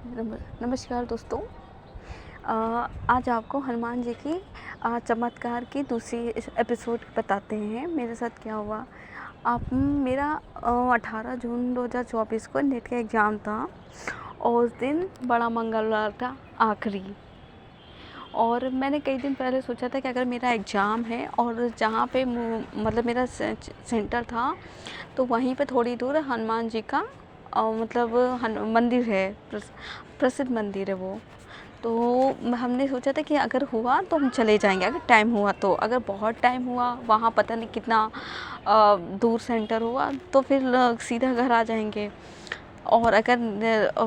नमस्कार दोस्तों। आज आपको हनुमान जी की चमत्कार की दूसरी एपिसोड बताते हैं मेरे साथ क्या हुआ। आप मेरा 18 जून 2024 को नेट का एग्ज़ाम था और उस दिन बड़ा मंगलवार था, आखिरी। और मैंने कई दिन पहले सोचा था कि अगर मेरा एग्ज़ाम है और जहाँ पे मतलब मेरा सेंटर था, तो वहीं पे थोड़ी दूर हनुमान जी का मतलब मंदिर है, प्रसिद्ध मंदिर है वो। तो हमने सोचा था कि अगर हुआ तो हम चले जाएंगे, अगर टाइम हुआ तो। अगर बहुत टाइम हुआ, वहाँ पता नहीं कितना दूर सेंटर हुआ, तो फिर सीधा घर आ जाएंगे। और अगर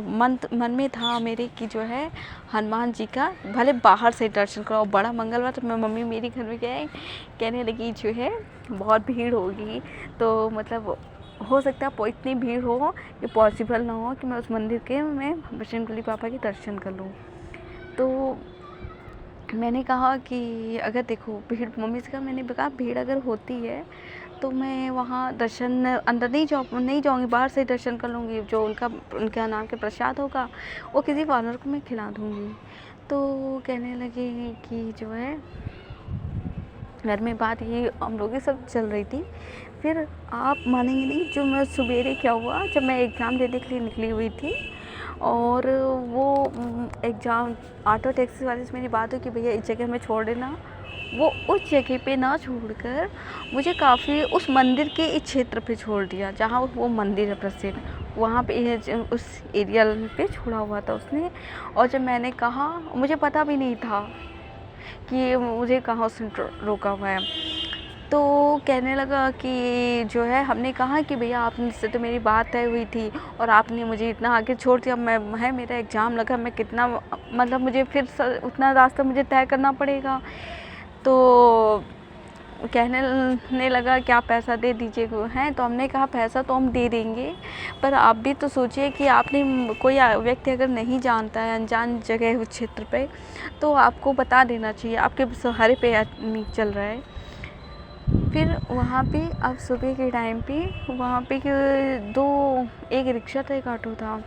मन में था मेरे कि जो है हनुमान जी का भले बाहर से दर्शन करो, बड़ा मंगलवार। तो मैं मम्मी मेरी घर में गए, कहने लगी जो है बहुत भीड़ होगी, तो मतलब हो सकता है इतनी भीड़ हो कि पॉसिबल ना हो कि मैं उस मंदिर के मैं बजरंगबली पापा के दर्शन कर लूँ। तो मैंने कहा कि अगर देखो भीड़, मम्मी से कहा, मैंने कहा भीड़ अगर होती है तो मैं वहाँ दर्शन अंदर नहीं जाऊँगी, बाहर से दर्शन कर लूँगी। जो उनका नाम के प्रसाद होगा वो किसी वानर को मैं खिला दूँगी। तो कहने लगे कि जो है घर में बात ये हम लोग सब चल रही थी। फिर आप मानेंगे नहीं, जो मैं सवेरे क्या हुआ, जब मैं एग्ज़ाम देने के लिए निकली हुई थी और वो एग्ज़ाम ऑटो टैक्सी वाले से मेरी बात हुई कि भैया इस जगह में छोड़ देना। वो उस जगह पे ना छोड़कर मुझे काफ़ी उस मंदिर के इस क्षेत्र पे छोड़ दिया जहाँ वो मंदिर है प्रसिद्ध, वहाँ पे उस एरिया पे छोड़ा हुआ था उसने। और जब मैंने कहा, मुझे पता भी नहीं था कि मुझे कहाँ उसने रोका हुआ है। तो कहने लगा कि जो है, हमने कहा कि भैया आपसे तो मेरी बात तय हुई थी और आपने मुझे इतना आगे छोड़ दिया। मेरा एग्ज़ाम लगा, मैं कितना मतलब मुझे फिर उतना रास्ता मुझे तय करना पड़ेगा। तो कहने लगा कि आप पैसा दे दीजिए हैं। तो हमने कहा पैसा तो हम दे देंगे, पर आप भी तो सोचिए कि आपने कोई व्यक्ति अगर नहीं जानता है, अनजान जगह है उस क्षेत्र पे, तो आपको बता देना चाहिए, आपके सहारे पे नहीं चल रहा है। फिर वहाँ पे अब सुबह के टाइम पे वहाँ पे एक रिक्शा था, एक ऑटो था।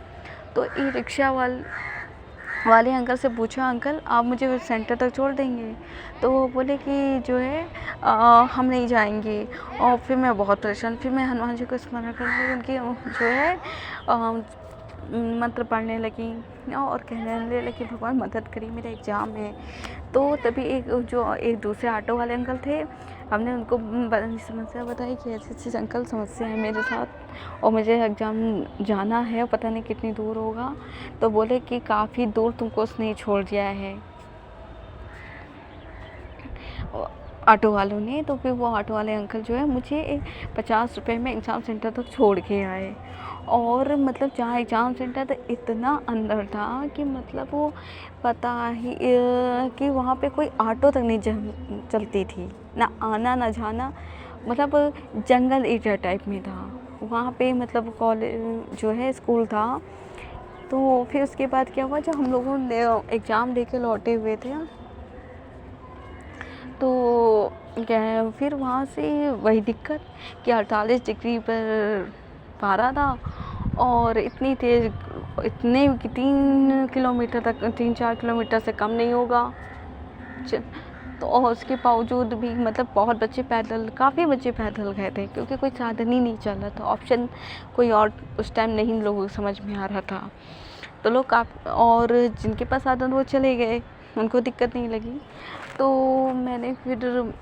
तो ई रिक्शा वाले अंकल से पूछा, अंकल आप मुझे सेंटर तक छोड़ देंगे? तो वो बोले कि जो है हम नहीं जाएंगे। और फिर मैं बहुत परेशान, फिर मैं हनुमान जी को स्मरण करके उनकी जो है मंत्र पढ़ने लगी और कहने लगी भगवान मदद करिए, मेरा एग्ज़ाम है। तो तभी एक दूसरे ऑटो वाले अंकल थे, हमने उनको समस्या बताई कि ऐसी अंकल समस्या है मेरे साथ और मुझे एग्ज़ाम जाना है, पता नहीं कितनी दूर होगा। तो बोले कि काफ़ी दूर तुमको उसने छोड़ दिया है ऑटो वालों ने। तो फिर वो ऑटो वाले अंकल जो है मुझे 50 रुपये में एग्ज़ाम सेंटर तक छोड़ के आए। और मतलब जहाँ एग्ज़ाम सेंटर था इतना अंदर था कि मतलब वो पता ही कि वहाँ पे कोई ऑटो तक नहीं चलती थी, ना आना ना जाना, मतलब जंगल एरिया टाइप में था वहाँ पे। मतलब कॉलेज जो है स्कूल था। तो फिर उसके बाद क्या हुआ, जब हम लोगों ने एग्ज़ाम दे के लौटे हुए थे, तो क्या है फिर वहाँ से वही दिक्कत कि 48 डिग्री पर पारा था और इतनी तेज़, इतने कि 3-4 किलोमीटर से कम नहीं होगा। तो और उसके बावजूद भी मतलब बहुत बच्चे पैदल, काफ़ी बच्चे पैदल गए थे क्योंकि कोई साधन ही नहीं चल रहा था, ऑप्शन कोई और उस टाइम नहीं लोगों को समझ में आ रहा था। तो लोग और जिनके पास साधन वो चले गए, उनको दिक्कत नहीं लगी। तो मैंने फिर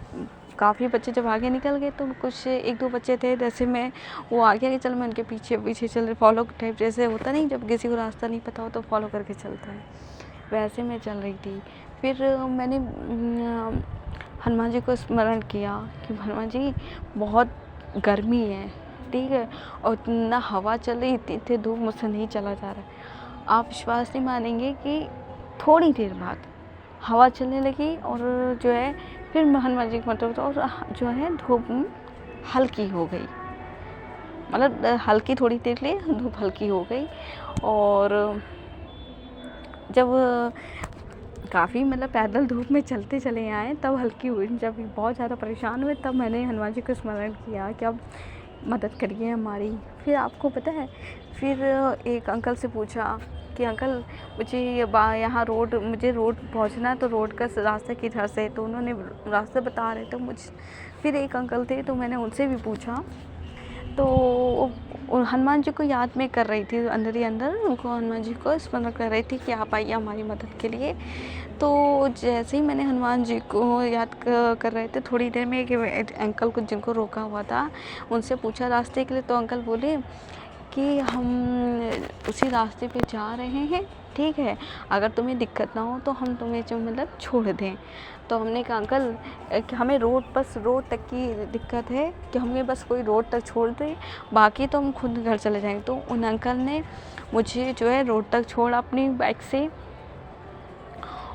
काफ़ी बच्चे जब आगे निकल गए तो कुछ 1-2 बच्चे थे, जैसे मैं वो आगे आगे चल, मैं उनके पीछे पीछे चल रही, फॉलो टाइप जैसे होता नहीं जब किसी को रास्ता नहीं पता हो तो फॉलो करके चलता है, वैसे मैं चल रही थी। फिर मैंने हनुमान जी को स्मरण किया कि हनुमान जी बहुत गर्मी है, ठीक है, और इतना हवा चल रही, इतनी धूप, मुझसे नहीं चला जा रहा। आप विश्वास नहीं मानेंगे कि थोड़ी देर बाद हवा चलने लगी और जो है फिर हनुमान जी का मतलब और जो है धूप हल्की हो गई, मतलब हल्की, थोड़ी देर के लिए धूप हल्की हो गई। और जब काफ़ी मतलब पैदल धूप में चलते चले आए तब हल्की हुई, जब बहुत ज़्यादा परेशान हुए तब मैंने हनुमान जी को स्मरण किया कि अब मदद करिए हमारी। फिर आपको पता है, फिर एक अंकल से पूछा कि अंकल मुझे यहाँ मुझे रोड पहुँचना है, तो रोड का रास्ता किधर से? तो उन्होंने रास्ता बता रहे थे मुझे। फिर एक अंकल थे, तो मैंने उनसे भी पूछा, तो हनुमान जी को याद में कर रही थी, अंदर ही अंदर उनको हनुमान जी को स्मरण कर रही थी कि आप आइए हमारी मदद के लिए। तो जैसे ही मैंने हनुमान जी को याद कर रहे थे, थोड़ी देर में एक अंकल को जिनको रोका हुआ था उनसे पूछा रास्ते के लिए, तो अंकल बोले कि हम उसी रास्ते पे जा रहे हैं, ठीक है, अगर तुम्हें दिक्कत ना हो तो हम तुम्हें जो मतलब छोड़ दें। तो हमने कहा अंकल कि हमें बस रोड तक की दिक्कत है, कि हमें बस कोई रोड तक छोड़ दे, बाकी तो हम खुद घर चले जाएंगे। तो उन अंकल ने मुझे जो है रोड तक छोड़ा अपनी बाइक से,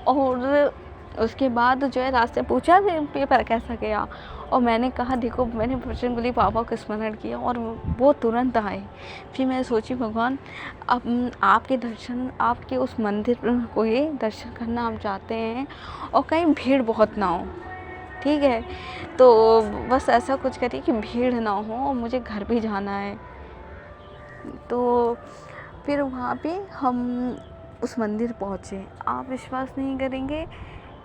और उसके बाद जो है रास्ते पूछा पेपर कैसा गया, और मैंने कहा देखो, मैंने बजरंगबली बाबा को स्मरण किया और वो तुरंत आए। फिर मैं सोची भगवान, अब आपके दर्शन, आपके उस मंदिर को ये दर्शन करना हम चाहते हैं, और कहीं भीड़ बहुत ना हो, ठीक है, तो बस ऐसा कुछ करिए कि भीड़ ना हो और मुझे घर भी जाना है। तो फिर वहाँ पे हम उस मंदिर पहुँचे। आप विश्वास नहीं करेंगे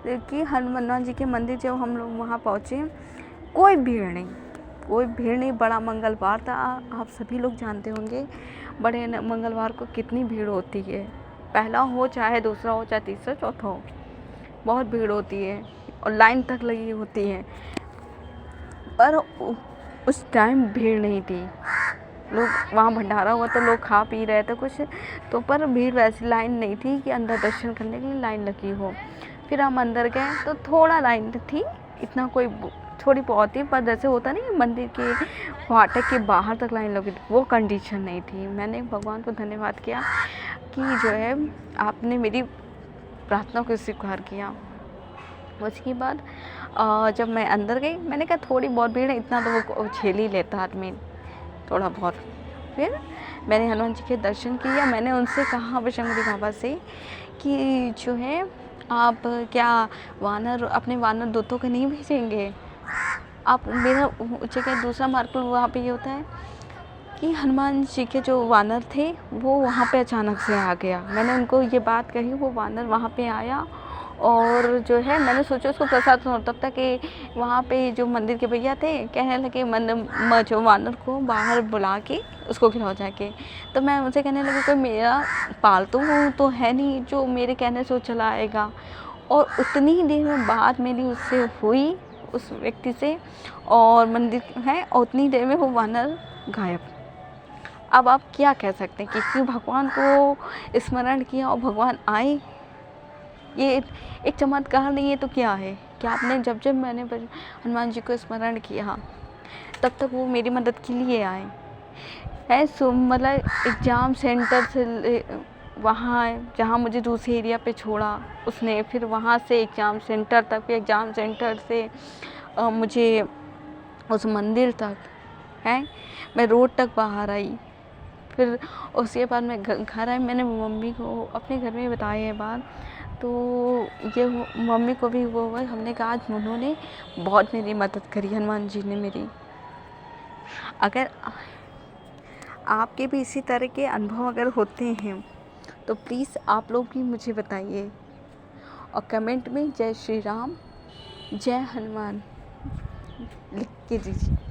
कि हनुमान जी के मंदिर जब हम लोग वहाँ पहुँचे, कोई भीड़ नहीं। बड़ा मंगलवार था, आप सभी लोग जानते होंगे बड़े मंगलवार को कितनी भीड़ होती है, पहला हो चाहे दूसरा हो चाहे तीसरा चौथा हो, बहुत भीड़ होती है और लाइन तक लगी होती है। पर उस टाइम भीड़ नहीं थी, लोग वहाँ भंडारा हुआ तो लोग खा पी रहे थे कुछ, तो पर भीड़ वैसी लाइन नहीं थी कि अंदर दर्शन करने के लिए लाइन लगी हो। फिर हम अंदर गए तो थोड़ा लाइन थी, इतना कोई थोड़ी बहुत ही, पर जैसे होता नहीं मंदिर के फाटक के बाहर तक लाइन लगी, वो कंडीशन नहीं थी। मैंने भगवान को धन्यवाद किया कि जो है आपने मेरी प्रार्थना को स्वीकार किया। उसके बाद जब मैं अंदर गई, मैंने कहा थोड़ी बहुत भीड़ है, इतना तो वो झेल ही लेता आदमी थोड़ा बहुत। फिर मैंने हनुमान जी के दर्शन किया। मैंने उनसे कहा बजरंगबली बाबा से कि जो है आप क्या अपने वानर दूतों को नहीं भेजेंगे? आप मेरा जगह दूसरा मार्ग वहाँ पे ये होता है कि हनुमान जी के जो वानर थे वो वहाँ पे अचानक से आ गया। मैंने उनको ये बात कही, वो वानर वहाँ पे आया और जो है मैंने सोचा उसको प्रसाद दूँ, तब तक कि वहाँ पे जो मंदिर के भैया थे कहने लगे जो वानर को बाहर बुला के उसको खिलाओ जाके। तो मैं उनसे कहने लगी कोई मेरा पालतू तो है नहीं जो मेरे कहने से वो चला आएगा। और उतनी ही देर में बात मेरी उससे हुई, उस व्यक्ति से, और मंदिर है, और उतनी देर में वो वानर गायब। अब आप क्या कह सकते हैं कि भगवान को स्मरण किया और भगवान आए? ये एक चमत्कार नहीं है तो क्या है? कि आपने जब मैंने हनुमान जी को स्मरण किया तब तक वो मेरी मदद के लिए आए है। सो मतलब एग्ज़ाम सेंटर से वहाँ जहाँ मुझे दूसरे एरिया पे छोड़ा उसने, फिर वहाँ से एग्ज़ाम सेंटर तक, फिर एग्ज़ाम सेंटर से मुझे उस मंदिर तक है, मैं रोड तक बाहर आई। फिर उसके बाद मैं घर आई, मैंने मम्मी को अपने घर में बताया ये बात, तो ये मम्मी को भी वो हुआ। हमने कहा आज उन्होंने बहुत मेरी मदद करी, हनुमान जी ने मेरी। अगर आपके भी इसी तरह के अनुभव अगर होते हैं तो प्लीज़ आप लोग भी मुझे बताइए, और कमेंट में जय श्री राम, जय हनुमान लिख के दीजिए।